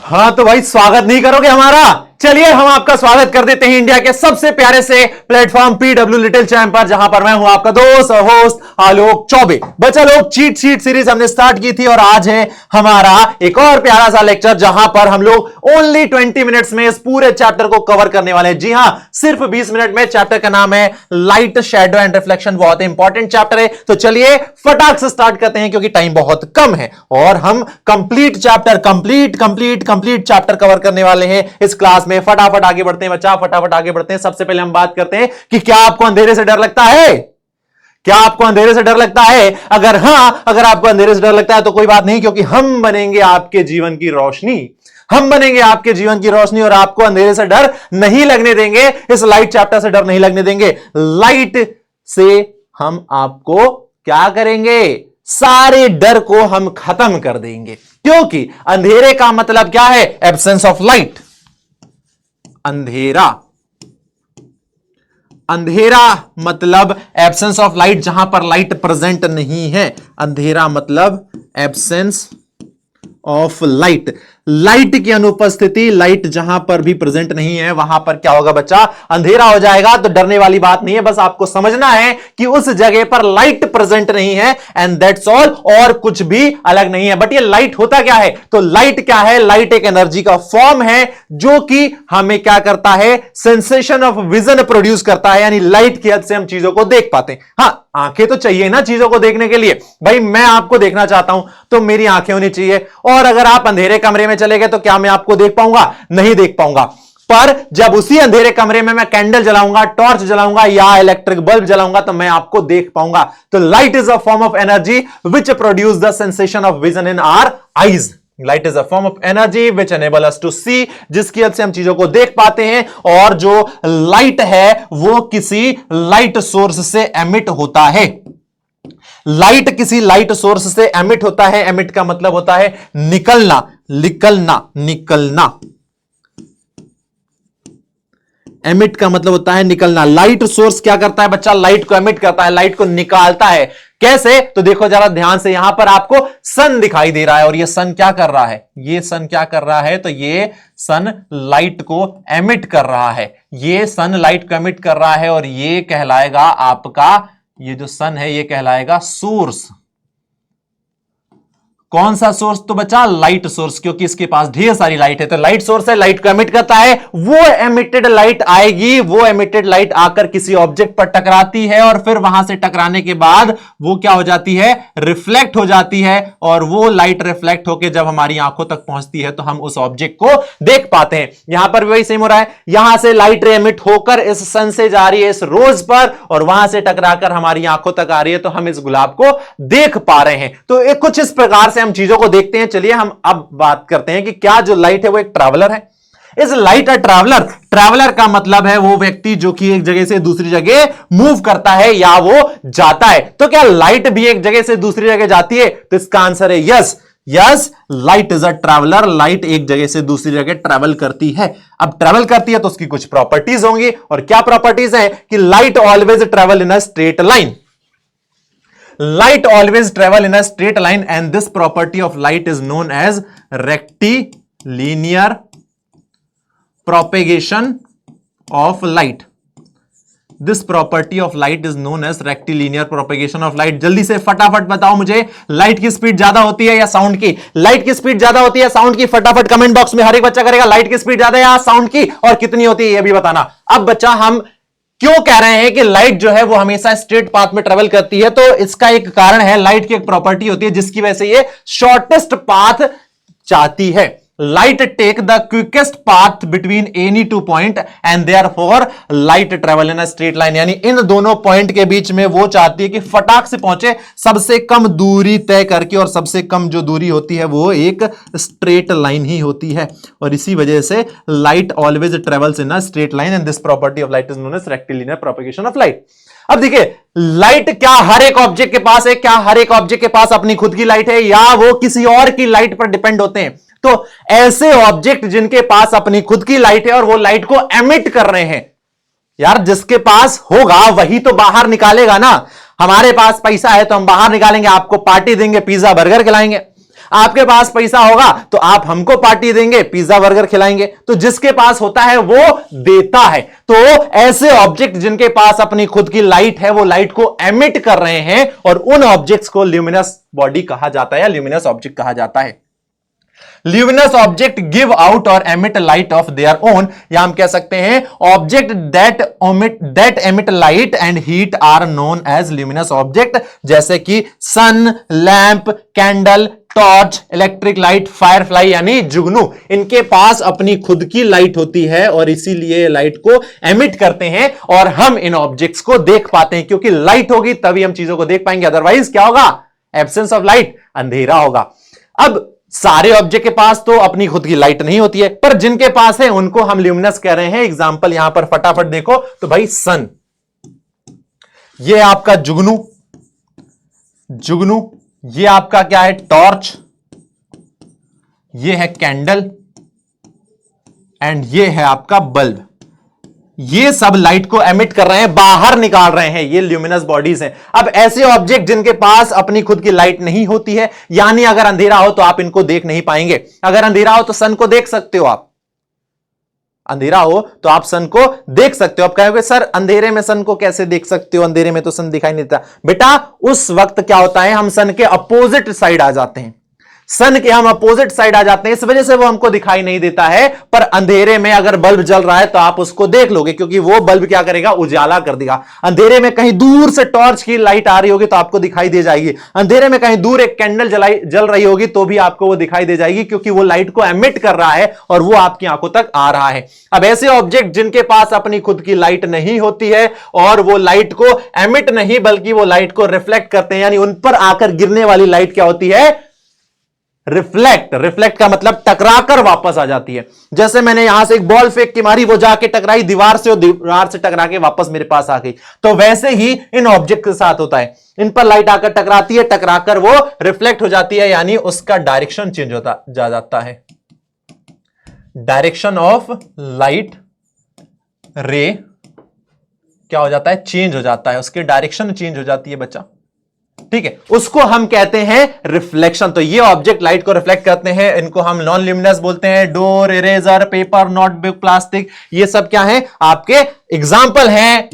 हाँ तो भाई स्वागत नहीं करोगे हमारा? चलिए हम आपका स्वागत कर देते हैं इंडिया के सबसे प्यारे से प्लेटफॉर्म पीडब्ल्यू लिटिल चैंप पर, जहां पर मैं हूं आपका दोस्त और होस्ट आलोक चौबे। बच्चा लोग, चीट शीट सीरीज हमने स्टार्ट की थी और आज है हमारा एक और प्यारा सा लेक्चर, जहां पर हम लोग ओनली 20 मिनट्स में इस पूरे चैप्टर को कवर करने वाले हैं। जी हां, सिर्फ 20 मिनट में। चैप्टर का नाम है लाइट, शैडो एंड रिफ्लेक्शन। बहुत इंपॉर्टेंट चैप्टर है, तो चलिए फटाक से स्टार्ट करते हैं क्योंकि टाइम बहुत कम है और हम complete chapter complete chapter cover करने वाले हैं इस क्लास में। फटाफट आगे बढ़ते हैं बच्चा, फटाफट आगे बढ़ते हैं। सबसे पहले हम बात करते हैं कि क्या आपको अंधेरे से डर लगता है? क्या आपको अंधेरे से डर लगता है? अगर हां, अगर आपको अंधेरे से डर लगता है तो कोई बात नहीं, क्योंकि हम बनेंगे आपके जीवन की रोशनी। हम बनेंगे आपके जीवन की रोशनी और आपको अंधेरे से डर नहीं लगने देंगे। इस लाइट चैप्टर से डर नहीं लगने देंगे। लाइट से हम आपको क्या करेंगे? सारे डर को हम खत्म कर देंगे, क्योंकि अंधेरे का मतलब क्या है? Absence of light. अंधेरा, अंधेरा मतलब एब्सेंस ऑफ लाइट, जहां पर लाइट प्रेजेंट नहीं है। अंधेरा मतलब एब्सेंस ऑफ लाइट। लाइट की अनुपस्थिति, लाइट जहां पर भी प्रेजेंट नहीं है वहां पर क्या होगा बच्चा? अंधेरा हो जाएगा। तो डरने वाली बात नहीं है, बस आपको समझना है कि उस जगह पर लाइट प्रेजेंट नहीं है एंड दैट्स ऑल, और कुछ भी अलग नहीं है। बट ये लाइट होता क्या है? तो लाइट क्या है? लाइट एक एनर्जी का फॉर्म है जो कि हमें क्या करता है? सेंसेशन ऑफ विजन प्रोड्यूस करता है, यानी लाइट की हेल्प से हम चीजों को देख पाते हैं। हाँ, आंखें तो चाहिए ना चीजों को देखने के लिए। भाई मैं आपको देखना चाहता हूं तो मेरी आंखें होनी चाहिए, और अगर आप अंधेरे कमरे में चले गए तो क्या मैं आपको देख पाऊंगा? नहीं देख पाऊंगा। पर जब उसी अंधेरे कमरे में मैं कैंडल जलाऊंगा, टॉर्च जलाऊंगा या इलेक्ट्रिक बल्ब जलाऊंगा तो मैं आपको देख पाऊंगा। तो light is a form of energy which produce the sensation of vision in our eyes. Light is a form of energy which enable us to see, जिसकी वजह से हम चीजों को देख पाते हैं। और जो लाइट है वो किसी लाइट सोर्स से एमिट होता है। लाइट किसी लाइट सोर्स से एमिट होता है। एमिट का मतलब होता है निकलना, निकलना। एमिट का मतलब होता है निकलना। लाइट सोर्स क्या करता है बच्चा? लाइट को एमिट करता है, लाइट को निकालता है। कैसे? तो देखो जरा ध्यान से, यहां पर आपको सन दिखाई दे रहा है और ये सन क्या कर रहा है? ये सन क्या कर रहा है? तो ये सन लाइट को एमिट कर रहा है। ये सन लाइट को एमिट कर रहा है और ये कहलाएगा आपका, ये जो सन है ये कहलाएगा सोर्स। कौन सा सोर्स? तो बच्चा लाइट सोर्स, क्योंकि इसके पास ढेर सारी लाइट है। तो लाइट सोर्स है, लाइट को एमिट करता है। वो एमिटेड लाइट आएगी, वो एमिटेड लाइट आकर किसी ऑब्जेक्ट पर टकराती है और फिर वहां से टकराने के बाद वो क्या हो जाती है? रिफ्लेक्ट हो जाती है। और वो लाइट रिफ्लेक्ट होकर जब हमारी आंखों तक पहुंचती है तो हम उस ऑब्जेक्ट को देख पाते हैं। यहां पर भी वही सेम हो रहा है। यहां से लाइट एमिट होकर इस सन से जा रही है इस रोज पर, और वहां से टकराकर हमारी आंखों तक आ रही है, तो हम इस गुलाब को देख पा रहे हैं। तो एक कुछ इस प्रकार से हम चीजों को देखते हैं। चलिए हम अब बात करते हैं कि क्या जो लाइट है वो एक ट्रैवलर है। Is light a traveller? Traveller का मतलब है वो व्यक्ति जो कि एक जगह से दूसरी जगह मूव करता है या वो जाता है। तो क्या लाइट भी एक जगह से दूसरी जगह जाती है? तो इसका आंसर है yes. Yes, light is a traveller. Light एक जगह से दूसरी जगह ट्रैवल करती है। अब ट्रैवल करती है तो उसकी कुछ प्रॉपर्टीज होंगी, और क्या प्रॉपर्टीज है? कि light always travel in a straight line. Light always travel in a straight line and this property of light is known as rectilinear propagation of light. This property of light is known as rectilinear propagation of light. जल्दी से फटाफट बताओ मुझे, light की speed ज्यादा होती है या साउंड की? लाइट की स्पीड ज्यादा होती है साउंड की? फटाफट कमेंट बॉक्स में हर एक बच्चा करेगा लाइट की स्पीड ज्यादा या साउंड की, और कितनी होती है ये भी बताना। अब बच्चा हम क्यों कह रहे हैं कि लाइट जो है वो हमेशा स्ट्रेट पाथ में ट्रेवल करती है? तो इसका एक कारण है, लाइट की एक प्रॉपर्टी होती है जिसकी वजह से ये शॉर्टेस्ट पाथ चाहती है। Light take the quickest path between any two point and therefore light travel in a straight line. यानी इन दोनों पॉइंट के बीच में वो चाहती है कि फटाक से पहुंचे, सबसे कम दूरी तय करके, और सबसे कम जो दूरी होती है वो एक स्ट्रेट लाइन ही होती है। और इसी वजह से light always travels in a straight line and this property of light is known as rectilinear propagation of light. अब देखिए, लाइट क्या हर एक ऑब्जेक्ट के पास है? क्या हर एक ऑब्जेक्ट के पास अपनी खुद की लाइट है या वो किसी और की लाइट पर डिपेंड होते हैं? तो ऐसे ऑब्जेक्ट जिनके पास अपनी खुद की लाइट है और वो लाइट को एमिट कर रहे हैं, यार जिसके पास होगा वही तो बाहर निकालेगा ना। हमारे पास पैसा है तो हम बाहर निकालेंगे, आपको पार्टी देंगे, पिज्जा बर्गर खिलाएंगे। आपके पास पैसा होगा तो आप हमको पार्टी देंगे, पिज्जा बर्गर खिलाएंगे। तो जिसके पास होता है वो देता है। तो ऐसे ऑब्जेक्ट जिनके पास अपनी खुद की लाइट है, वो लाइट को एमिट कर रहे हैं, और उन ऑब्जेक्ट्स को ल्यूमिनस बॉडी कहा जाता है या ल्यूमिनस ऑब्जेक्ट कहा जाता है। ल्यूमिनस ऑब्जेक्ट गिव आउट और emit light of their own, या हम कह सकते हैं object that emit light and heat are known as luminous object, जैसे कि sun, lamp, candle, torch, electric light, firefly यानी जुगनू। इनके पास अपनी खुद की लाइट होती है और इसीलिए लाइट को एमिट करते हैं और हम इन ऑब्जेक्ट्स को देख पाते हैं, क्योंकि लाइट होगी तभी हम चीजों को देख पाएंगे, अदरवाइज क्या होगा? एब्सेंस ऑफ लाइट, अंधेरा होगा। अब सारे ऑब्जेक्ट के पास तो अपनी खुद की लाइट नहीं होती है, पर जिनके पास है उनको हम ल्यूमिनस कह रहे हैं। एग्जांपल यहां पर फटाफट देखो तो भाई सन, ये आपका जुगनू, ये आपका क्या है? टॉर्च, ये है कैंडल, एंड ये है आपका बल्ब। ये सब लाइट को एमिट कर रहे हैं, बाहर निकाल रहे हैं, ये ल्यूमिनस बॉडीज हैं। अब ऐसे ऑब्जेक्ट जिनके पास अपनी खुद की लाइट नहीं होती है, यानी अगर अंधेरा हो तो आप इनको देख नहीं पाएंगे। अगर अंधेरा हो तो सन को देख सकते हो आप, अंधेरा हो तो आप सन को देख सकते हो। आप कहोगे सर अंधेरे में सन को कैसे देख सकते हो, अंधेरे में तो सन दिखाई नहीं देता। बेटा उस वक्त क्या होता है, हम सन के अपोजिट साइड आ जाते हैं, सन के हम अपोजिट साइड आ जाते हैं, इस वजह से वो हमको दिखाई नहीं देता है। पर अंधेरे में अगर बल्ब जल रहा है तो आप उसको देख लोगे, क्योंकि वो बल्ब क्या करेगा? उजाला कर देगा। अंधेरे में कहीं दूर से टॉर्च की लाइट आ रही होगी तो आपको दिखाई दे जाएगी। अंधेरे में कहीं दूर एक कैंडल जल रही होगी तो भी आपको वो दिखाई दे जाएगी, क्योंकि वो लाइट को एमिट कर रहा है और वो आपकी आंखों तक आ रहा है। अब ऐसे ऑब्जेक्ट जिनके पास अपनी खुद की लाइट नहीं होती है और वो लाइट को एमिट नहीं बल्कि वो लाइट को रिफ्लेक्ट करते हैं, यानी उन पर आकर गिरने वाली लाइट क्या होती है? रिफ्लेक्ट का मतलब टकराकर वापस आ जाती है। जैसे मैंने यहां से एक बॉल फेंक के मारी, वो जाके टकराई दीवार से और दीवार से टकरा के वापस मेरे पास आ गई। तो वैसे ही इन ऑब्जेक्ट के साथ होता है, इन पर लाइट आकर टकराती है, टकराकर वो रिफ्लेक्ट हो जाती है, यानी उसका डायरेक्शन चेंज होता जा जाता है। डायरेक्शन ऑफ लाइट रे क्या हो जाता है? चेंज हो जाता है, उसकी डायरेक्शन चेंज हो जाती है बच्चा, ठीक है। उसको हम कहते हैं रिफ्लेक्शन। तो ये ऑब्जेक्ट लाइट को रिफ्लेक्ट करते हैं, इनको हम नॉन ल्यूमिनस बोलते हैं। Door, eraser, paper, notebook, plastic, ये सब क्या है? आपके एग्जाम्पल हैं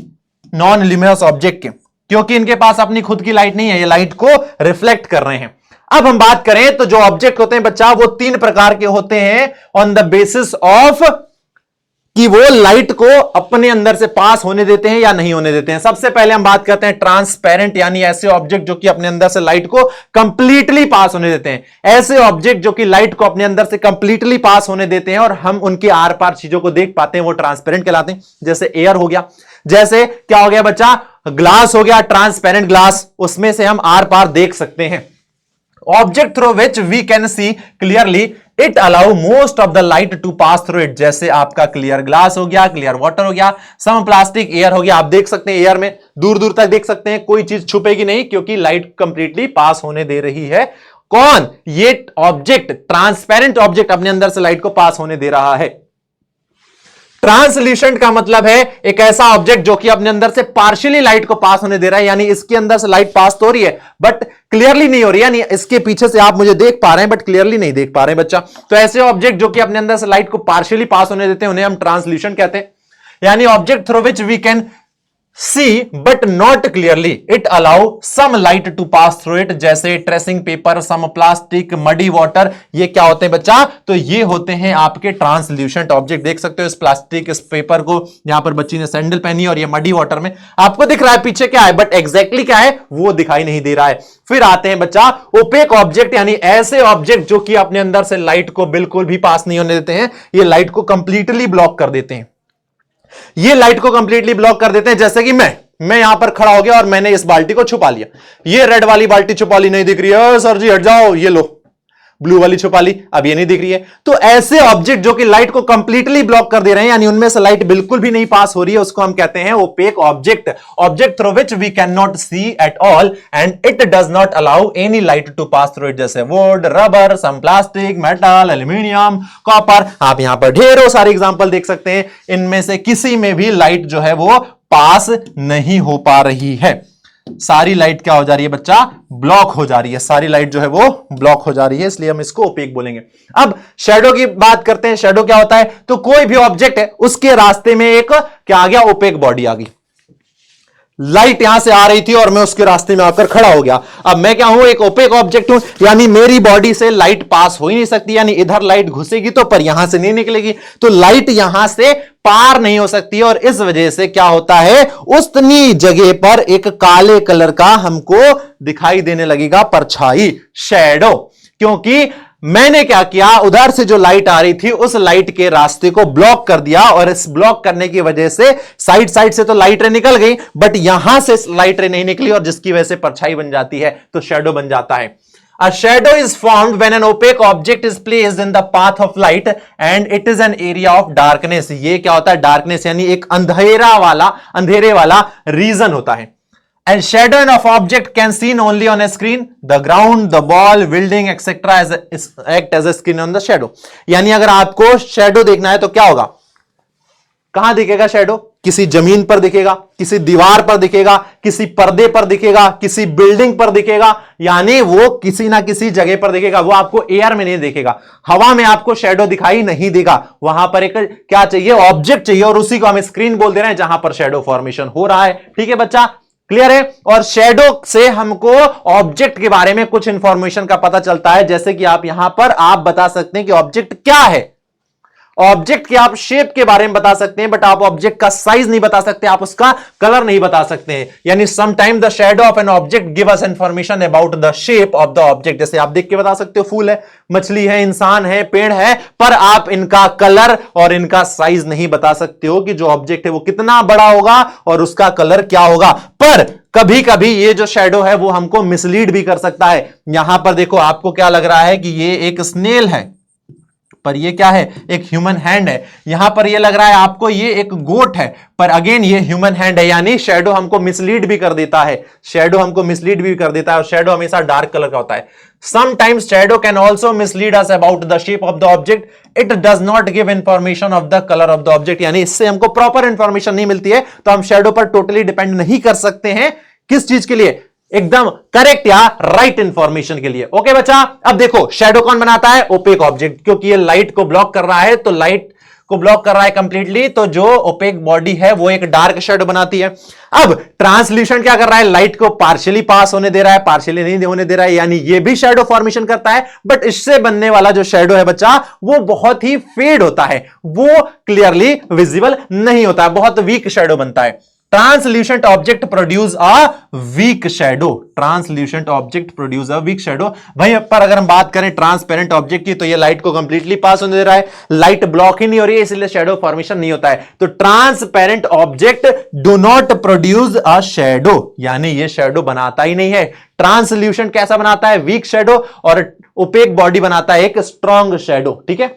नॉन ल्यूमिनस ऑब्जेक्ट के, क्योंकि इनके पास अपनी खुद की लाइट नहीं है, ये लाइट को रिफ्लेक्ट कर रहे हैं। अब हम बात करें तो जो ऑब्जेक्ट होते हैं बच्चा, वो 3 प्रकार के होते हैं ऑन द बेसिस ऑफ कि वो लाइट को अपने अंदर से पास होने देते हैं या नहीं होने देते हैं। सबसे पहले हम बात करते हैं ट्रांसपेरेंट, यानी ऐसे ऑब्जेक्ट जो कि अपने अंदर से लाइट को कंप्लीटली पास होने देते हैं। ऐसे ऑब्जेक्ट जो कि लाइट को अपने अंदर से कंप्लीटली पास होने देते हैं और हम उनके आर पार चीजों को देख पाते हैं, वो ट्रांसपेरेंट कहलाते हैं। जैसे एयर हो गया, जैसे क्या हो गया बच्चा? ग्लास हो गया, ट्रांसपेरेंट ग्लास, उसमें से हम आर पार देख सकते हैं। Object through which we can see clearly it allow most of the light to pass through it, जैसे आपका क्लियर ग्लास हो गया, क्लियर वाटर हो गया, सम प्लास्टिक एयर हो गया। आप देख सकते हैं एयर में दूर दूर तक देख सकते हैं, कोई चीज छुपेगी नहीं क्योंकि लाइट कंप्लीटली पास होने दे रही है। कौन? ये ऑब्जेक्ट, ट्रांसपेरेंट ऑब्जेक्ट अपने अंदर से लाइट को पास होने दे रहा है। ट्रांसल्यूसेंट का मतलब है एक ऐसा ऑब्जेक्ट जो कि अपने अंदर से पार्शियली लाइट को पास होने दे रहा है, यानी इसके अंदर से लाइट पास तो हो रही है बट क्लियरली नहीं हो रही, यानी इसके पीछे से आप मुझे देख पा रहे हैं बट क्लियरली नहीं देख पा रहे हैं बच्चा। तो ऐसे ऑब्जेक्ट जो कि अपने अंदर से लाइट को पार्शियली पास होने देते हैं उन्हें हम ट्रांसल्यूसेंट कहते हैं। यानी object through which we can see but not clearly it allow some light to pass through it, जैसे tracing paper, some plastic, muddy water, ये क्या होते हैं बच्चा? तो ये होते हैं आपके ट्रांसल्यूसेंट ऑब्जेक्ट। देख सकते हो इस प्लास्टिक, इस पेपर को, यहां पर बच्ची ने सैंडल पहनी और ये मडी वाटर में आपको दिख रहा है पीछे क्या है, बट एग्जैक्टली क्या है वो दिखाई नहीं दे रहा है। फिर आते हैं बच्चा ओपेक ऑब्जेक्ट, यानी ऐसे ऑब्जेक्ट जो कि अपने अंदर से लाइट को बिल्कुल भी पास नहीं होने देते हैं, ये लाइट को कंप्लीटली ब्लॉक कर देते हैं। ये लाइट को कंप्लीटली ब्लॉक कर देते हैं, जैसे कि मैं यहां पर खड़ा हो गया और मैंने इस बाल्टी को छुपा लिया, ये रेड वाली बाल्टी छुपा ली, नहीं दिख रही है, सर जी हट जाओ, ये लो ब्लू वाली छुपा ली, अब ये नहीं दिख रही है। तो ऐसे ऑब्जेक्ट जो कि लाइट को कंप्लीटली ब्लॉक कर दे रहे हैं, यानी उनमें से लाइट बिल्कुल भी नहीं पास हो रही है, उसको हम कहते हैं opaque object. Object through which we can not see at all and it does not allow any light to pass through it, जैसे wood, rubber, some plastic, metal, aluminium, copper. आप यहां पर ढेरों सारे एग्जाम्पल देख सकते हैं, इनमें से किसी में भी लाइट जो है वो पास नहीं हो पा रही है। सारी लाइट क्या हो जा रही है बच्चा, ब्लॉक हो जा रही है, सारी लाइट जो है वो ब्लॉक हो जा रही है, इसलिए हम इसको ओपेक बोलेंगे। अब शेडो की बात करते हैं। शेडो क्या होता है, तो कोई भी ऑब्जेक्ट है उसके रास्ते में एक क्या आ गया, ओपेक बॉडी आ गई। लाइट यहां से आ रही थी और मैं उसके रास्ते में आकर खड़ा हो गया। अब मैं क्या हूं, एक ओपेक ऑब्जेक्ट हूं, यानी मेरी बॉडी से लाइट पास हो ही नहीं सकती, यानी इधर लाइट घुसेगी तो पर यहां से नहीं निकलेगी, तो लाइट यहां से पार नहीं हो सकती। और इस वजह से क्या होता है, उतनी जगह पर एक काले कलर का हमको दिखाई देने लगेगा परछाई, शैडो। क्योंकि मैंने क्या किया, उधर से जो लाइट आ रही थी उस लाइट के रास्ते को ब्लॉक कर दिया, और इस ब्लॉक करने की वजह से साइड साइड से तो लाइट रे निकल गई, बट यहां से लाइट रे नहीं निकली, और जिसकी वजह से परछाई बन जाती है, तो शैडो बन जाता है। A shadow is formed when an opaque object is placed in the path of light and it is an area of darkness। ये क्या होता है, डार्कनेस यानी एक अंधेरे वाला रीजन होता है। And shadow of object can seen only on a screen, the ground, the ball, building, etc. act as a screen on the shadow। यानी अगर आपको शैडो देखना है तो क्या होगा, कहां दिखेगा शैडो, किसी जमीन पर दिखेगा, किसी दीवार पर दिखेगा, किसी पर्दे पर दिखेगा, किसी बिल्डिंग पर दिखेगा, यानी वो किसी ना किसी जगह पर दिखेगा। वो आपको एयर में नहीं दिखेगा, हवा में आपको शैडो दिखाई नहीं देगा। वहां पर एक क्या चाहिए, ऑब्जेक्ट चाहिए, और उसी को हम स्क्रीन बोल दे रहे हैं जहां पर शैडो फॉर्मेशन हो रहा है। ठीक है बच्चा, क्लियर है। और शैडो से हमको ऑब्जेक्ट के बारे में कुछ इंफॉर्मेशन का पता चलता है, जैसे कि आप यहां पर आप बता सकते हैं कि ऑब्जेक्ट क्या है। ऑब्जेक्ट के आप शेप के बारे में बता सकते हैं, बट आप ऑब्जेक्ट का साइज नहीं बता सकते, आप उसका कलर नहीं बता सकते हैं। यानी sometime the shadow of an object give us information about the shape of the object. जैसे आप देख के बता सकते हो, फूल है, मछली है, इंसान है, पेड़ है, पर आप इनका कलर और इनका साइज नहीं बता सकते हो कि जो ऑब्जेक्ट है वो कितना बड़ा होगा और उसका कलर क्या होगा। पर कभी कभी ये जो शैडो है वो हमको मिसलीड भी कर सकता है। यहां पर देखो, आपको क्या लग रहा है कि ये एक स्नेल है, पर ये क्या है, एक ह्यूमन हैंड है। यहां पर ये लग रहा है आपको ये एक गोट है, पर अगेन ये ह्यूमन हैंड है। यानी शैडो हमको मिसलीड भी कर देता है, शैडो हमको मिसलीड भी कर देता है, और शैडो हमेशा डार्क कलर का होता है। Sometimes shadow can also mislead us about the shape of the object. It does not give information of the color of the object। यानी इससे हमको प्रॉपर इंफॉर्मेशन नहीं मिलती है, तो हम शैडो पर टोटली डिपेंड नहीं कर सकते हैं। किस चीज के लिए, एकदम करेक्ट या राइट इंफॉर्मेशन के लिए। ओके बच्चा, अब देखो शैडो कौन बनाता है, ओपेक ऑब्जेक्ट, क्योंकि ये लाइट को ब्लॉक कर रहा है, तो लाइट को ब्लॉक कर रहा है कंप्लीटली, तो जो ओपेक बॉडी है वो एक डार्क शैडो बनाती है। अब ट्रांसल्यूशन क्या कर रहा है, लाइट को पार्शियली पास होने दे रहा है, पार्शियली नहीं होने दे रहा है, यानी ये भी शैडो फॉर्मेशन करता है। बट इससे बनने वाला जो शैडो है बच्चा, वो बहुत ही फेड होता है, वो क्लियरली विजिबल नहीं होता है, बहुत वीक शैडो बनता है। Translucent object produce a weak shadow, translucent object produce a weak shadow. भाई पर अगर हम बात करें ट्रांसपेरेंट ऑब्जेक्ट की, तो ये लाइट को कंप्लीटली पास होने दे रहा है, लाइट ब्लॉक ही नहीं हो रही है, इसलिए शैडो फॉर्मेशन नहीं होता है। तो transparent object do not produce a shadow, यानी ये शैडो बनाता ही नहीं है। ट्रांसल्यूशेंट कैसा बनाता है, वीक शैडो, और ओपेक बॉडी बनाता है एक स्ट्रॉन्ग शैडो। ठीक है।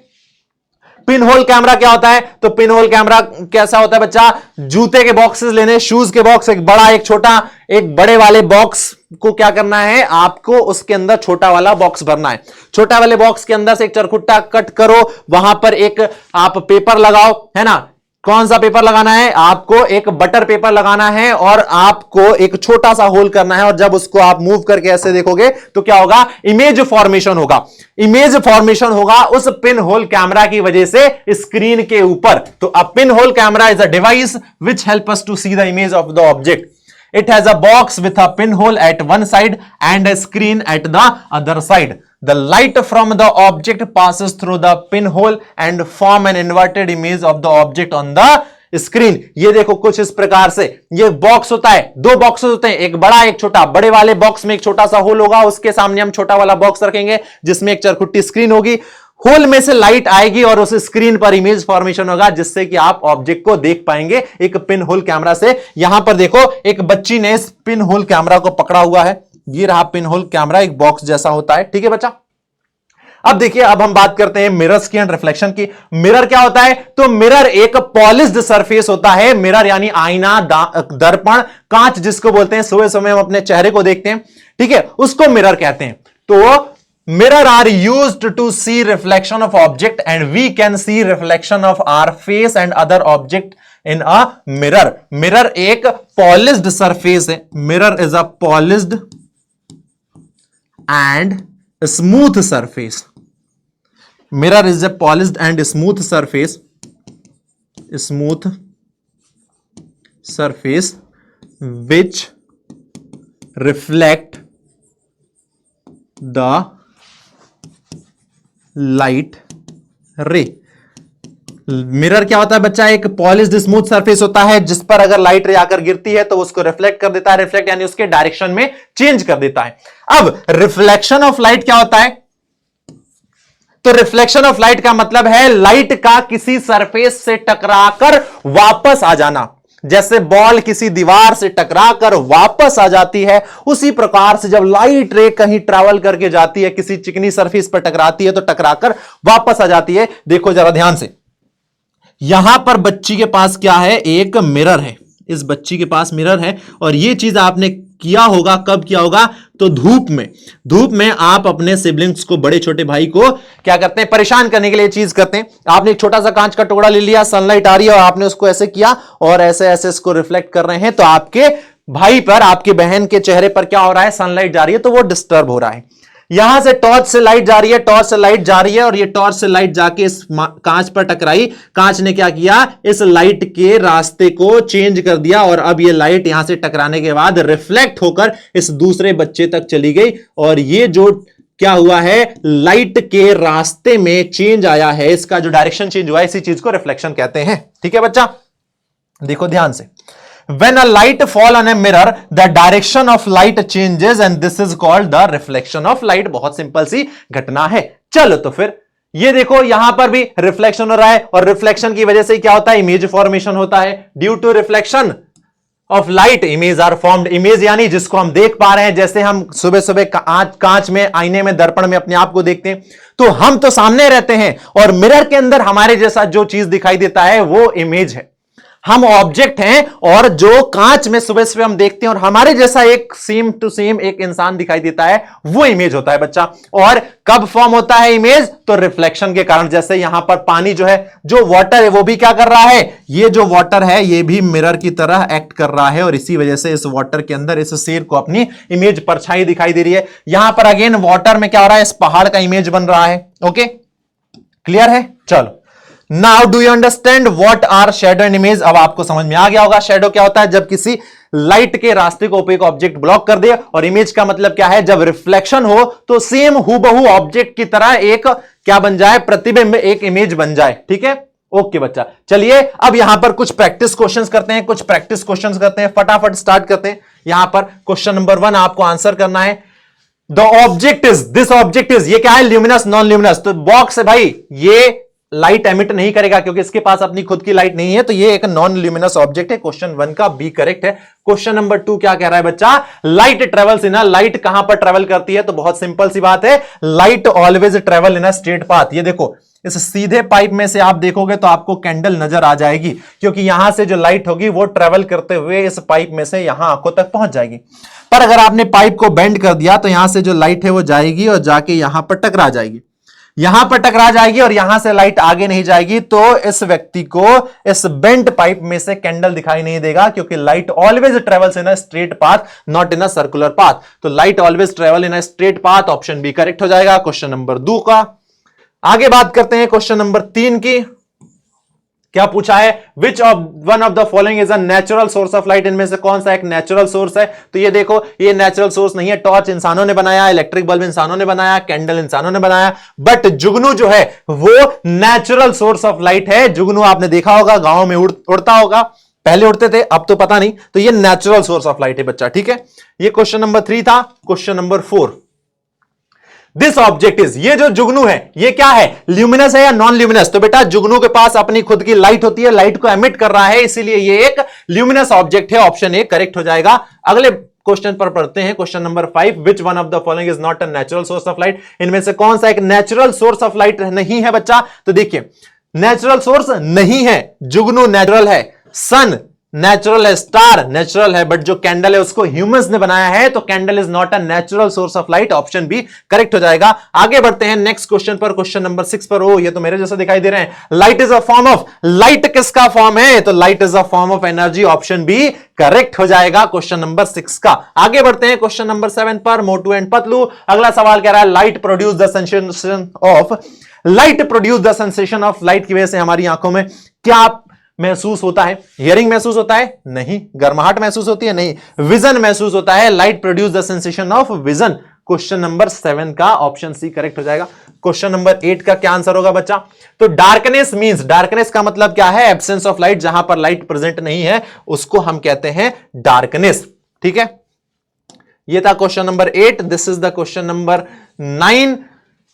पिन होल कैमरा क्या होता है, तो पिन होल कैमरा कैसा होता है बच्चा, जूते के बॉक्सेस लेने, शूज के बॉक्स, एक बड़ा एक छोटा, एक बड़े वाले बॉक्स को क्या करना है, आपको उसके अंदर छोटा वाला बॉक्स भरना है। छोटा वाले बॉक्स के अंदर से एक चरखुट्टा कट करो, वहां पर एक आप पेपर लगाओ, है ना। कौन सा पेपर लगाना है, आपको एक बटर पेपर लगाना है, और आपको एक छोटा सा होल करना है, और जब उसको आप मूव करके ऐसे देखोगे तो क्या होगा, इमेज फॉर्मेशन होगा। इमेज फॉर्मेशन होगा उस पिन होल कैमरा की वजह से स्क्रीन के ऊपर। तो a pinhole camera is a device which help us to see the image of the object. It has a box with a pinhole at one side and a screen at the other side. The light from the object passes through the pinhole and form an inverted image of the object on the screen। ये देखो कुछ इस प्रकार से ये box होता है, दो बॉक्सेस होते हैं, एक बड़ा एक छोटा। बड़े वाले बॉक्स में एक छोटा सा होल होगा, उसके सामने हम छोटा वाला बॉक्स रखेंगे जिसमें एक चरखुट्टी स्क्रीन होगी। होल में से लाइट आएगी और उस स्क्रीन पर इमेज फॉर्मेशन होगा, जिससे कि आप ऑब्जेक्ट को देख पाएंगे एक पिन होल कैमरा से। यहां पर देखो एक बच्ची ने इस पिन होल कैमरा को पकड़ा हुआ है, ये रहा पिन होल कैमरा, एक बॉक्स जैसा होता है। ठीक है बच्चा। अब देखिए, अब हम बात करते हैं मिरर्स की एंड रिफ्लेक्शन की। मिरर क्या होता है, तो मिरर एक पॉलिश्ड सरफेस होता है। मिरर यानी आईना, दर्पण, कांच जिसको बोलते हैं, सुबह समय हम अपने चेहरे को देखते हैं, ठीक है, उसको मिरर कहते हैं। तो mirror are used to see reflection of object and we can see reflection of our face and other object in a mirror. Mirror एक पॉलिश्ड सरफेस है, mirror is a polished and smooth surface. Mirror is a polished and smooth surface, smooth surface which reflect the light ray। Mirror क्या होता है बच्चा? एक polished smooth surface होता है जिस पर अगर लाइट रे आकर गिरती है तो उसको रिफ्लेक्ट कर देता है। रिफ्लेक्ट यानी उसके डायरेक्शन में चेंज कर देता है। अब रिफ्लेक्शन ऑफ लाइट क्या होता है? तो रिफ्लेक्शन ऑफ लाइट का मतलब है लाइट का किसी सरफेस से टकराकर वापस आ जाना। जैसे बॉल किसी दीवार से टकराकर वापस आ जाती है, उसी प्रकार से जब लाइट रे कहीं ट्रैवल करके जाती है, किसी चिकनी सरफेस पर टकराती है तो टकराकर वापस आ जाती है। देखो जरा ध्यान से, यहां पर बच्ची के पास क्या है? एक मिरर है। इस बच्ची के पास मिरर है और यह चीज आपने किया होगा। कब किया होगा? तो धूप में। धूप में आप अपने सिबलिंग्स को, बड़े छोटे भाई को क्या करते हैं? परेशान करने के लिए चीज करते हैं। आपने एक छोटा सा कांच का टुकड़ा ले लिया, सनलाइट आ रही है और आपने उसको ऐसे किया और ऐसे ऐसे इसको रिफ्लेक्ट कर रहे हैं, तो आपके भाई पर, आपकी बहन के चेहरे पर क्या हो रहा है? सनलाइट जा रही है, तो वो डिस्टर्ब हो रहा है। यहां से टॉर्च से लाइट जा रही है, टॉर्च से लाइट जा रही है और ये टॉर्च से लाइट जाके इस कांच पर टकराई। कांच ने क्या किया? इस लाइट के रास्ते को चेंज कर दिया और अब ये लाइट यहां से टकराने के बाद रिफ्लेक्ट होकर इस दूसरे बच्चे तक चली गई और ये जो क्या हुआ है? लाइट के रास्ते में चेंज आया है, इसका जो डायरेक्शन चेंज हुआ है, इसी चीज को रिफ्लेक्शन कहते हैं। ठीक है बच्चा, देखो ध्यान से। When a light fall on a mirror, the direction of light changes and this is called the reflection of light। बहुत सिंपल सी घटना है। चलो तो फिर ये देखो, यहां पर भी रिफ्लेक्शन हो रहा है और रिफ्लेक्शन की वजह से क्या होता है? इमेज फॉर्मेशन होता है। Due to reflection of light image are formed. Image यानी जिसको हम देख पा रहे हैं। जैसे हम सुबह सुबह कांच में, आईने में, दर्पण में अपने आप को देखते हैं तो हम तो सामने रहते हैं और मिरर के अंदर हमारे जैसा जो चीज दिखाई देता है वो इमेज है। हम ऑब्जेक्ट हैं और जो कांच में सुबह सुबह हम देखते हैं और हमारे जैसा एक सेम टू सेम एक इंसान दिखाई देता है, वो इमेज होता है बच्चा। और कब फॉर्म होता है इमेज? तो रिफ्लेक्शन के कारण। जैसे यहां पर पानी जो है, जो वाटर है, वो भी क्या कर रहा है? ये जो वाटर है ये भी मिरर की तरह एक्ट कर रहा है और इसी वजह से इस वाटर के अंदर इस शेर को अपनी इमेज, परछाई दिखाई दे रही है। यहां पर अगेन वाटर में क्या हो रहा है? इस पहाड़ का इमेज बन रहा है। ओके, क्लियर है? चलो, now do you understand what are shadow and image? अब आपको समझ में आ गया होगा शैडो क्या होता है। जब किसी लाइट के रास्ते को एक ऑब्जेक्ट ब्लॉक कर दे, और इमेज का मतलब क्या है? जब रिफ्लेक्शन हो तो सेम हूबहू ऑब्जेक्ट की तरह एक क्या बन जाए? प्रतिबिंब, एक इमेज बन जाए। ठीक है, ओके बच्चा। चलिए अब यहां पर कुछ प्रैक्टिस क्वेश्चंस करते हैं, कुछ प्रैक्टिस क्वेश्चंस करते हैं, फटाफट स्टार्ट करते हैं। यहां पर क्वेश्चन नंबर 1 आपको आंसर करना है। The object is, this object is, ये क्या है? Luminous, non luminous. तो बॉक्स है भाई, ये लाइट एमिट नहीं करेगा क्योंकि इसके पास अपनी खुद की लाइट नहीं है, तो ये एक नॉन ल्यूमिनस ऑब्जेक्ट है। क्वेश्चन 1 का बी करेक्ट है। क्वेश्चन नंबर 2 क्या कह रहा है बच्चा? Light travels in a, light कहां पर ट्रेवल करती है? तो बहुत सिंपल सी बात है, light always travel in a straight path. ये देखो, इस सीधे पाइप में से आप देखोगे तो आपको कैंडल नजर आ जाएगी, क्योंकि यहां से जो लाइट होगी वो ट्रेवल करते हुए इस पाइप में से यहां आंखों तक पहुंच जाएगी। पर अगर आपने पाइप को बेंड कर दिया तो यहां से जो लाइट है वो जाएगी और जाके यहां पर टकरा जाएगी, यहां पर टकरा जाएगी और यहां से लाइट आगे नहीं जाएगी। तो इस व्यक्ति को इस बेंट पाइप में से कैंडल दिखाई नहीं देगा, क्योंकि light always travels in a straight path, not in a circular path. तो light always travel in a straight path, option B correct हो जाएगा क्वेश्चन नंबर 2 का। आगे बात करते हैं क्वेश्चन नंबर 3 की। क्या पूछा है? Which of one of the following is a natural source of light? इनमें से कौन सा एक नेचुरल सोर्स है? तो ये देखो, ये नेचुरल सोर्स नहीं है। टॉर्च इंसानों ने बनाया, इलेक्ट्रिक बल्ब इंसानों ने बनाया, कैंडल इंसानों ने बनाया, बट जुगनू जो है वो नेचुरल सोर्स ऑफ लाइट है। जुगनू आपने देखा होगा, गांव में उड़ता होगा, पहले उड़ते थे, अब तो पता नहीं। तो ये नेचुरल सोर्स ऑफ लाइट है बच्चा। ठीक है, ये क्वेश्चन नंबर 3 था। Question number 4, this object is, ये जो जुगनू है ये क्या है? ल्यूमिनस है या नॉन ल्यूमिनस? तो बेटा जुगनू के पास अपनी खुद की लाइट होती है, लाइट को एमिट कर रहा है, इसीलिए ये एक ल्यूमिनस ऑब्जेक्ट है। ऑप्शन ए करेक्ट हो जाएगा। अगले क्वेश्चन पर पढ़ते हैं, question number 5, which one of the following is not a natural source of light? इनमें से कौन सा एक नेचुरल सोर्स ऑफ लाइट नहीं है बच्चा? तो देखिए, नेचुरल सोर्स नहीं है, जुगनू नेचुरल है, सन नेचुरल है, स्टार नेचुरल है, बट जो कैंडल है उसको ह्यूमंस ने बनाया है, तो candle is not a natural source of light. Option B correct हो जाएगा। आगे बढ़ते हैं नेक्स्ट क्वेश्चन पर, क्वेश्चन नंबर 6 पर। ओ ये तो मेरे जैसा दिखाई दे रहे हैं। Light is a form of, light किसका फॉर्म है? तो light is a form of energy. Option B correct हो जाएगा क्वेश्चन नंबर 6 का। आगे बढ़ते हैं क्वेश्चन नंबर 7 पर, मोटू एंड पतलू। अगला सवाल कह रहा है light produce the sensation of, light produce the sensation of, light की वजह से हमारी आंखों में क्या महसूस होता है? हियरिंग महसूस होता है? नहीं। गर्माहट महसूस होती है? नहीं। विजन महसूस होता है? Light produce the sensation of vision. Question number 7 का ऑप्शन सी करेक्ट हो जाएगा। क्वेश्चन नंबर 8 का क्या आंसर होगा बच्चा? तो डार्कनेस मींस, डार्कनेस का मतलब क्या है? एब्सेंस ऑफ लाइट, जहां पर लाइट प्रेजेंट नहीं है उसको हम कहते हैं डार्कनेस। ठीक है, यह था question number 8। This is the question number 9।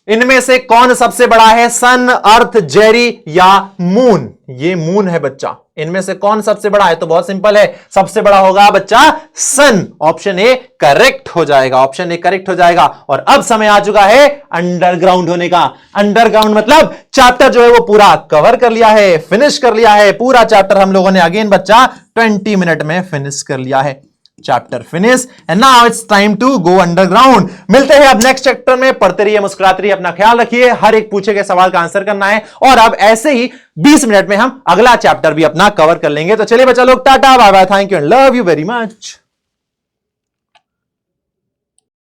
इनमें से कौन सबसे बड़ा है? सन, अर्थ, जेरी या मून? ये मून है बच्चा। इनमें से कौन सबसे बड़ा है? तो बहुत सिंपल है, सबसे बड़ा होगा बच्चा सन। ऑप्शन ए करेक्ट हो जाएगा, ऑप्शन ए करेक्ट हो जाएगा। और अब समय आ चुका है अंडरग्राउंड होने का। अंडरग्राउंड मतलब चैप्टर जो है वो पूरा कवर कर लिया है, फिनिश कर लिया है। पूरा चैप्टर हम लोगों ने अगेन बच्चा 20 मिनट में फिनिश कर लिया है। Chapter finish and now it's time to go underground. मिलते हैं अब नेक्स्ट चैप्टर में। पढ़ते रहिए, मुस्कुराते रहिए, अपना ख्याल रखिए। हर एक पूछे गए सवाल का आंसर करना है। और अब ऐसे ही 20 मिनट में हम अगला चैप्टर भी अपना कवर कर लेंगे। तो चलिए बच्चा लोग, tata bye bye, thank you and love you very much.